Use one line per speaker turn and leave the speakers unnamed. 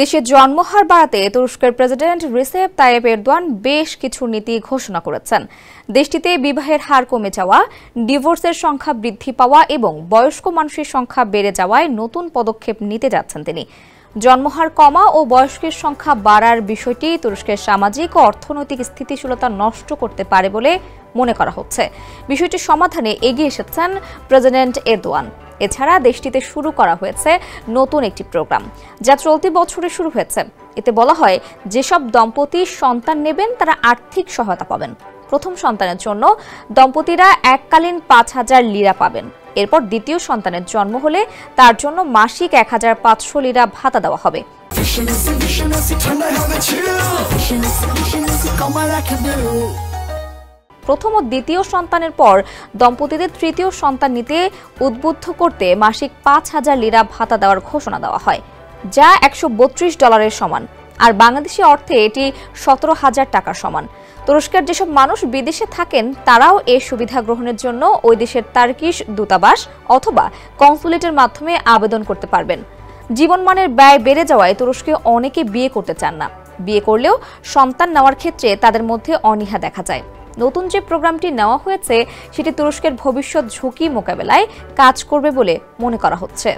দেশে জন্মহার বাড়াতে তুরস্কের প্রেসিডেন্ট রিসেপ তাইয়েপ এরদোয়ান বেশ কিছু নীতি ঘোষণা করেছেন। দেশটিতে বিবাহের হার কমে যাওয়া, ডিভোর্সের সংখ্যা বৃদ্ধি পাওয়া এবং বয়স্ক মানুষের সংখ্যা বেড়ে যাওয়ায় নতুন পদক্ষেপ নিতে যাচ্ছেন তিনি। জন্মহার কমা ও বয়স্কের সংখ্যা বাড়ার বিষয়টি তুরস্কের সামাজিক ও অর্থনৈতিক স্থিতিশীলতা নষ্ট করতে পারে বলে মনে করা হচ্ছে। বিষয়টি সমাধানে এগিয়ে এসেছেন প্রেসিডেন্ট এরদোয়ান। এছাড়া দেশটিতে শুরু করা হয়েছে নতুন একটি প্রোগ্রাম, যা চলতি বছরে শুরু হয়েছে। এতে বলা হয়, যেসব দম্পতি সন্তান নেবেন তারা আর্থিক সহায়তা পাবেন। প্রথম সন্তানের জন্য দম্পতিরা এককালীন ৫,০০০ লিরা পাবেন। এরপর দ্বিতীয় সন্তানের জন্ম হলে তার জন্য মাসিক ১,৫০০ লিরা ভাতা দেওয়া হবে। প্রথম ও দ্বিতীয় সন্তানের পর দম্পতিদের তৃতীয় সন্তান নিতে উদ্বুদ্ধ করতে মাসিক ৫,০০০ লিরা ভাতা দেওয়ার ঘোষণা দেওয়া হয়, যা $১৩২ সমান। আর বাংলাদেশি অর্থে এটি ১৭,০০০ টাকার সমান। তুরস্কের যেসব মানুষ বিদেশে থাকেন তারাও এই সুবিধা গ্রহণের জন্য ওই দেশের তার্কিশ দূতাবাস অথবা কনসুলেটের মাধ্যমে আবেদন করতে পারবেন। জীবনমানের ব্যয় বেড়ে যাওয়ায় তুরস্কে অনেকে বিয়ে করতে চান না। বিয়ে করলেও সন্তান নেওয়ার ক্ষেত্রে তাদের মধ্যে অনীহা দেখা যায়। নতুন যে প্রোগ্রামটি নেওয়া হয়েছে সেটি তুরস্কের ভবিষ্যৎ ঝুঁকি মোকাবেলায় কাজ করবে বলে মনে করা হচ্ছে।